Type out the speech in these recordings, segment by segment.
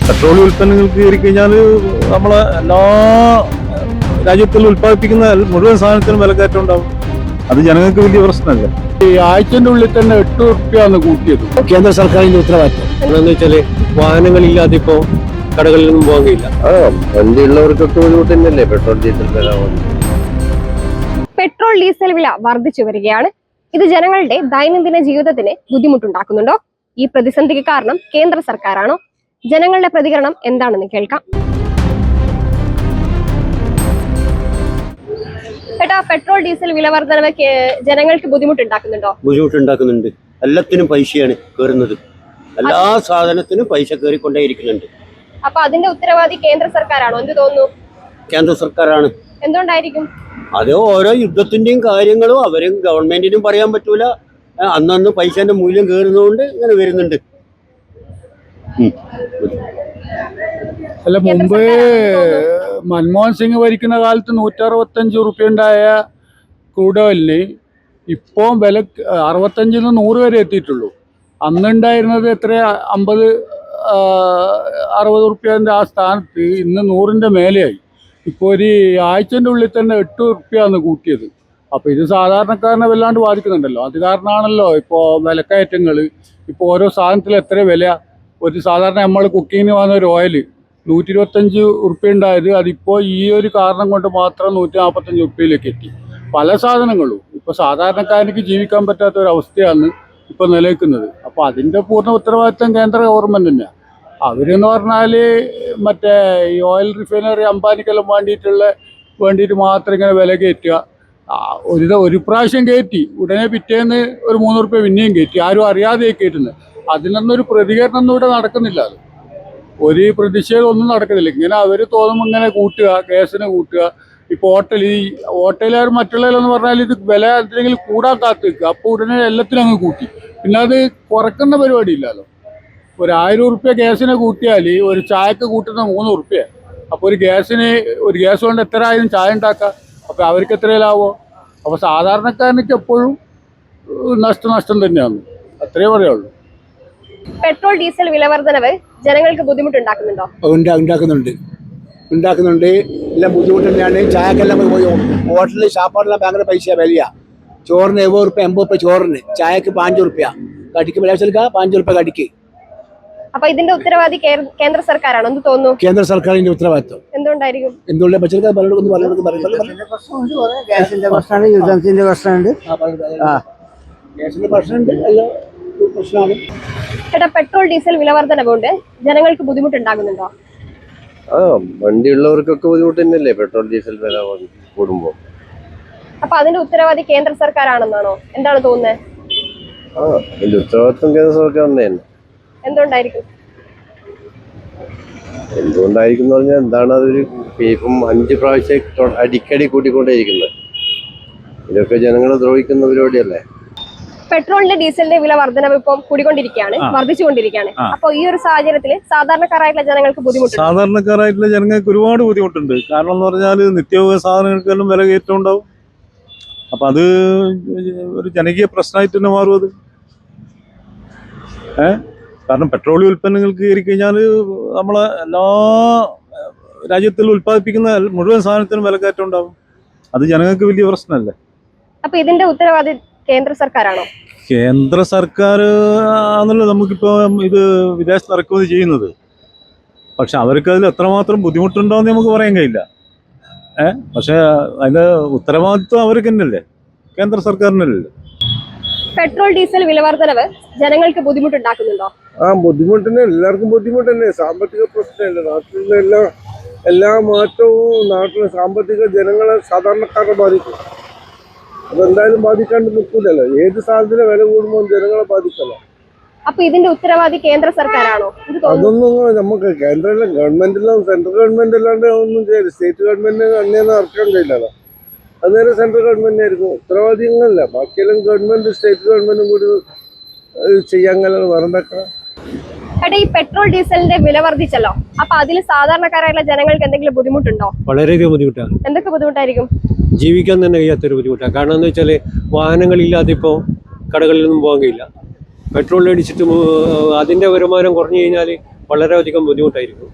Petrol ഉൽപ്പന്നങ്ങൾക്ക് കയറി കഴിഞ്ഞാൽ നമ്മളെ എല്ലാ രാജ്യത്തിൽ ഉൽപ്പാദിപ്പിക്കുന്ന മുഴുവൻ സാധനത്തിനും വിലക്കയറ്റം ഉണ്ടാവും. അത് ജനങ്ങൾക്ക് വലിയ പ്രശ്നമല്ല. ഈ ആഴ്ചന്റെ ഉള്ളിൽ തന്നെ 8 റുപ്യാണ് കൂട്ടിയത്. കേന്ദ്ര സർക്കാരിന്റെ ഉത്തരവാദിത്വം എന്താന്ന് വെച്ചാല് വാഹനങ്ങളില്ലാതെ ഇപ്പോ കടകളിലൊന്നും പോകാൻ കഴിയില്ല. വണ്ടിയുള്ളവർക്കൊക്കെ ബുദ്ധിമുട്ട് തന്നെയല്ലേ പെട്രോൾ ഡീസൽ വില. പെട്രോൾ ഡീസൽ വില വർദ്ധിച്ചു വരികയാണ്. ഇത് ജനങ്ങളുടെ ദൈനംദിന ജീവിതത്തിന് ബുദ്ധിമുട്ടുണ്ടാക്കുന്നുണ്ടോ? ഈ പ്രതിസന്ധിക്ക് കാരണം കേന്ദ്ര സർക്കാരാണോ? ജനങ്ങളുടെ പ്രതികരണം എന്താണെന്ന് കേൾക്കാം. ചേട്ടാ, പെട്രോൾ ഡീസൽ വില വർധനവ് ജനങ്ങൾക്ക് ബുദ്ധിമുട്ടുണ്ടാക്കുന്നുണ്ടോ? ബുദ്ധിമുട്ടുണ്ടാക്കുന്നുണ്ട്. എല്ലാത്തിനും പൈസയാണ് കയറുന്നത്. എല്ലാ സാധനത്തിനും പൈസ കയറിക്കൊണ്ടേയിരിക്കുന്നുണ്ട്. അപ്പൊ അതിന്റെ ഉത്തരവാദി കേന്ദ്ര സർക്കാരാണോ? എന്ത് തോന്നുന്നു? കേന്ദ്ര സർക്കാരാണ്. എന്തുകൊണ്ടായിരിക്കും? അത് ഓരോ യുദ്ധത്തിന്റെയും കാര്യങ്ങളും അവരും ഗവൺമെന്റിനും പറയാൻ പറ്റൂല. അന്നന്ന് പൈസന്റെ മൂല്യം കയറുന്നതുകൊണ്ട് ഇങ്ങനെ വരുന്നുണ്ട്. അല്ല, മുമ്പ് മൻമോഹൻ സിംഗ് ഭരിക്കുന്ന കാലത്ത് 165 റുപ്യ ഉണ്ടായ ക്രൂഡ് ഓയിലിന് ഇപ്പോൾ വില 65 100 വരെ എത്തിയിട്ടുള്ളൂ. അന്നുണ്ടായിരുന്നത് എത്ര 50-60 റുപ്യൻ്റെ ആ സ്ഥാനത്ത് ഇന്ന് 100ന്റെ മേലെയായി. ഇപ്പോൾ ഒരു ആഴ്ചൻ്റെ ഉള്ളിൽ തന്നെ 8 റുപ്യാണ് കൂട്ടിയത്. അപ്പോൾ ഇത് സാധാരണക്കാരനെ വല്ലാണ്ട് ബാധിക്കുന്നുണ്ടല്ലോ. അത് കാരണമാണല്ലോ ഇപ്പോൾ വിലക്കയറ്റങ്ങൾ. ഇപ്പോൾ ഓരോ സാധനത്തിൽ എത്ര വില. ഒരു സാധാരണ നമ്മൾ കുക്കിങ്ങിന് വന്ന ഒരു ഓയിൽ 125 റുപ്യ ഉണ്ടായത് അതിപ്പോൾ ഈ ഒരു കാരണം കൊണ്ട് മാത്രം 145 റുപ്യയിലേക്ക് എത്തി. പല സാധനങ്ങളും ഇപ്പോൾ സാധാരണക്കാരനക്ക് ജീവിക്കാൻ പറ്റാത്ത ഒരു അവസ്ഥയാണ് ഇപ്പോൾ നിലനിൽക്കുന്നത്. അപ്പോൾ അതിൻ്റെ പൂർണ്ണ ഉത്തരവാദിത്വം കേന്ദ്ര ഗവൺമെൻറ് തന്നെയാണ്. അവരെന്ന് പറഞ്ഞാൽ മറ്റേ ഈ ഓയിൽ റിഫൈനറി അംബാനിക്കെല്ലാം വേണ്ടിയിട്ട് മാത്രം ഇങ്ങനെ വില കയറ്റുക. ഒരു പ്രാവശ്യം കയറ്റി ഉടനെ പിറ്റേന്ന് ഒരു 3 റുപ്യ പിന്നെയും കയറ്റി. ആരും അറിയാതെ കയറ്റുന്നത്. അതിനൊന്നൊരു പ്രതികരണം ഒന്നും ഇവിടെ നടക്കുന്നില്ല. അത് ഒരു പ്രതിഷേധം ഒന്നും നടക്കുന്നില്ല. ഇങ്ങനെ അവർ തോന്നുമ്പോൾ ഇങ്ങനെ കൂട്ടുക, ഗ്യാസിന് കൂട്ടുക. ഇപ്പോൾ ഹോട്ടലുകാർ മറ്റുള്ളവരെന്ന് പറഞ്ഞാൽ ഇത് വില എന്തെങ്കിലും കൂടാൻ കാത്തു നിൽക്കുക. അപ്പോൾ ഉടനെ എല്ലാത്തിനും അങ്ങ് കൂട്ടി. പിന്നെ അത് കുറക്കുന്ന പരിപാടി ഇല്ലല്ലോ. ഒരു 1000 റുപ്യ ഗ്യാസിനെ കൂട്ടിയാൽ ഒരു ചായക്ക് കൂട്ടുന്ന 3 റുപ്യ. അപ്പോൾ ഒരു ഗ്യാസ് കൊണ്ട് എത്ര ആയാലും ചായ ഉണ്ടാക്കാം. അപ്പോൾ അവർക്ക് എത്ര ലാഭമോ? അപ്പോൾ സാധാരണക്കാരനൊക്കെ എപ്പോഴും നഷ്ടം തന്നെയാണ്. അത്രേ പറയുള്ളൂ. പെട്രോൾ ഡീസൽ വില വർധനവ് ജനങ്ങൾക്ക് ബുദ്ധിമുട്ടുണ്ടാക്കുന്നുണ്ടോ? ഉണ്ടാക്കുന്നുണ്ട്. എല്ലാം ബുദ്ധിമുട്ട് തന്നെയാണ്. ചായക്കെല്ലാം പോയി ഹോട്ടലിൽ ഷാപ്പാടെല്ലാം ഭയങ്കര പൈസ വിലയാ. ചോറിന് 70 റുപ്യ 80 റുപ്യ ചോറിന്, ചായക്ക് 5 റുപ്യ, കടിക്ക് വില 5 റുപ്യ കടിക്ക്. അപ്പൊ ഇതിന്റെ ഉത്തരവാദി കേന്ദ്ര സർക്കാരാണോ? എന്ത് തോന്നുന്നു? കേന്ദ്ര സർക്കാരിന്റെ ഉത്തരവാദിത്വം. എന്തുകൊണ്ടായിരിക്കും? എന്തുകൊണ്ട് ഗ്യാസിന്റെ പ്രശ്നമുണ്ട്, യുദ്ധത്തിന്റെ പ്രശ്നമുണ്ട്, ഗ്യാസിന്റെ പ്രശ്നമുണ്ട്, എല്ലാം പ്രശ്നമാണ്. ചേട്ടാ, പെട്രോൾ ഡീസൽ വില വർധനവ് കൊണ്ട് ജനങ്ങൾക്ക് ബുദ്ധിമുട്ടുണ്ടാകുന്നുണ്ടോ? വണ്ടിയുള്ളവർക്കൊക്കെ ബുദ്ധിമുട്ട് തന്നെയല്ലേ പെട്രോൾ ഡീസൽ വില കൂടുമ്പോ. അപ്പൊ അതിന്റെ ഉത്തരവാദി കേന്ദ്ര സർക്കാരാണെന്നാണോ? എന്താണ് തോന്നുന്നത്? അതിന്റെ ഉത്തരവാദിത്വം കേന്ദ്ര സർക്കാർ തന്നെ. എന്തുകൊണ്ടായിരിക്കും എന്ന് പറഞ്ഞാൽ എന്താണ് അതൊരു ഇപ്പം 5 പ്രാവശ്യം അടിക്കടി കൂട്ടിക്കൊണ്ടേയിരിക്കുന്നത്. ഇതൊക്കെ ജനങ്ങളെ ദ്രോഹിക്കുന്ന പരിപാടിയല്ലേ. പെട്രോളിന്റെ ഡീസലിന്റെ വില വർധനവ് ഇപ്പം കൂടിക്കൊണ്ടിരിക്കുകയാണ്, വർദ്ധിച്ചുകൊണ്ടിരിക്കുകയാണ്. അപ്പൊ ഈ ഒരു സാഹചര്യത്തിൽ സാധാരണക്കാരായിട്ടുള്ള ജനങ്ങൾക്ക് ബുദ്ധിമുട്ടുണ്ട്. സാധാരണക്കാരായിട്ടുള്ള ജനങ്ങൾക്ക് ഒരുപാട് ബുദ്ധിമുട്ടുണ്ട്. കാരണം എന്ന് പറഞ്ഞാൽ നിത്യോപയോഗ സാധനങ്ങൾക്കെല്ലാം വില കയറ്റം ഉണ്ടാവും. അപ്പം അത് ഒരു ജനകീയ പ്രശ്നമായിട്ട് തന്നെ മാറും അത്. കാരണം പെട്രോളിയം ഉൽപ്പന്നങ്ങൾക്ക് കയറി കഴിഞ്ഞാൽ നമ്മളെ എല്ലാ രാജ്യത്തിൽ ഉൽപ്പാദിപ്പിക്കുന്ന മുഴുവൻ സാധനത്തിനും വിലക്കയറ്റം ഉണ്ടാവും. അത് ജനങ്ങൾക്ക് വലിയ പ്രശ്നമല്ലേ. അപ്പൊ ഇതിന്റെ ഉത്തരവാദി കേന്ദ്ര സർക്കാരാണോ? കേന്ദ്ര സർക്കാർ ആണല്ലോ നമുക്കിപ്പോ ഇത് വിദേശത്ത് ഇറക്കുമതി ചെയ്യുന്നത്. പക്ഷെ അവർക്ക് അതിൽ എത്രമാത്രം ബുദ്ധിമുട്ടുണ്ടോയെന്ന് നമുക്ക് പറയാൻ കഴിയില്ല. പക്ഷെ അതിന്റെ ഉത്തരവാദിത്വം അവർക്ക് തന്നെയല്ലേ, കേന്ദ്ര സർക്കാരിനല്ലേ. പെട്രോൾ ഡീസൽ വില വർധനവ് ജനങ്ങൾക്ക് ബുദ്ധിമുട്ടുണ്ടാക്കുന്നുണ്ടോ? ബുദ്ധിമുട്ട് തന്നെ, എല്ലാവർക്കും ബുദ്ധിമുട്ട് തന്നെ. സാമ്പത്തിക പ്രശ്നമല്ലേ നാട്ടിലെ എല്ലാ മാറ്റവും നാട്ടിലെ സാമ്പത്തിക ജനങ്ങളെ സാധാരണക്കാരെ ബാധിക്കും. അതെന്തായാലും ബാധിക്കാണ്ട് നിൽക്കില്ലല്ലോ. ഏത് സാധനത്തിന് വില കൂടുമ്പോൾ ജനങ്ങളെ ബാധിക്കല്ലോ. അപ്പൊ ഇതിന്റെ ഉത്തരവാദി കേന്ദ്ര സർക്കാരാണോ? അതൊന്നും നമുക്ക് കേന്ദ്ര ഗവൺമെന്റെല്ലാം സെൻട്രൽ ഗവൺമെന്റ് അല്ലാണ്ട് ഒന്നും ചെയ്യില്ല. സ്റ്റേറ്റ് ഗവൺമെന്റിന് അന്യം ഇറക്കാൻ കഴിയില്ലല്ലോ. അന്നേരം സെൻട്രൽ ഗവൺമെന്റ് ആയിരിക്കും ഉത്തരവാദികളല്ല. ബാക്കിയെല്ലാം ഗവൺമെന്റ് സ്റ്റേറ്റ് ഗവൺമെന്റും കൂടി ചെയ്യാൻ കഴിയുന്ന വേറെന്തൊക്കെ. ഈ പെട്രോൾ ഡീസലിന്റെ വില വർദ്ധിച്ചല്ലോ. അപ്പൊ അതിൽ സാധാരണക്കാരായിട്ടുള്ള ജനങ്ങൾക്ക് എന്തെങ്കിലും ബുദ്ധിമുട്ടുണ്ടോ? വളരെയധികം ബുദ്ധിമുട്ടാണ്. എന്തൊക്കെ ബുദ്ധിമുട്ടായിരിക്കും? ജീവിക്കാൻ തന്നെ കഴിയാത്തൊരു ബുദ്ധിമുട്ടാണ്. കാരണം എന്ന് വെച്ചാൽ വാഹനങ്ങളില്ലാതെ ഇപ്പോൾ കടകളിലൊന്നും പോകാൻ കഴിയില്ല. പെട്രോൾ അടിച്ചിട്ട് അതിൻ്റെ വരുമാനം കുറഞ്ഞു കഴിഞ്ഞാൽ വളരെയധികം ബുദ്ധിമുട്ടായിരിക്കും.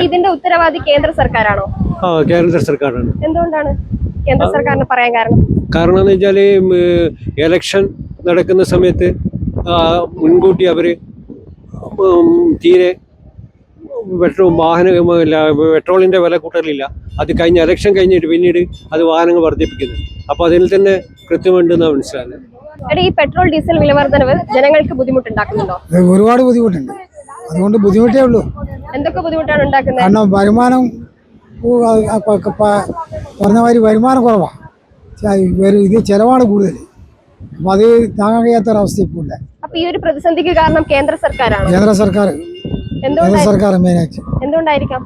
ഇതിന്റെ ഉത്തരവാദി കേന്ദ്ര സർക്കാരാണോ? കേന്ദ്ര സർക്കാരാണ്. എന്തുകൊണ്ടാണ് കേന്ദ്ര സർക്കാരിന് പറയാൻ കാരണം? കാരണം എന്ന് വെച്ചാൽ എലക്ഷൻ നടക്കുന്ന സമയത്ത് മുൻകൂട്ടി അവർ തീരെ പെട്രോളിൻ്റെ വില കൂട്ടലില്ല. അത് കഴിഞ്ഞ് എലക്ഷൻ കഴിഞ്ഞിട്ട് പിന്നീട് അത് വാഹനങ്ങൾ വർദ്ധിപ്പിക്കുന്നു. അപ്പോൾ അതിൽ തന്നെ കൃത്യമുണ്ടെന്നാണ് മനസ്സിലാകുന്നത്. ഈ പെട്രോൾ ഡീസൽ വില വർധനവ് ജനങ്ങൾക്ക് ബുദ്ധിമുട്ടുണ്ടാക്കുന്നുണ്ടോ? ഒരുപാട് ബുദ്ധിമുട്ടുണ്ട്. അതുകൊണ്ട് ബുദ്ധിമുട്ടേ ഉള്ളൂ. എന്തൊക്കെ ബുദ്ധിമുട്ടാണ് ഉണ്ടാക്കുന്നത്? കാരണം വരുമാനം പറഞ്ഞ മാതിരി വരുമാനം കുറവാണ്. ഇത് ചെലവാണ് കൂടുതൽ. അപ്പം അത് താങ്ങാൻ കഴിയാത്തൊരവസ്ഥ ഇപ്പോൾ ഉണ്ട്. അപ്പൊ ഈ ഒരു പ്രതിസന്ധിക്ക് കാരണം കേന്ദ്ര സർക്കാരാണ്. കേന്ദ്ര സർക്കാർ മെയിനായിട്ട്. എന്തുകൊണ്ടായിരിക്കാം?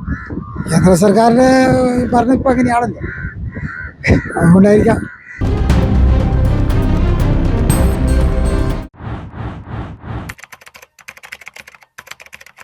കേന്ദ്ര സർക്കാരിന്റെ പറഞ്ഞിപ്പോ അങ്ങനെയാണല്ലോ, അതുകൊണ്ടായിരിക്കാം.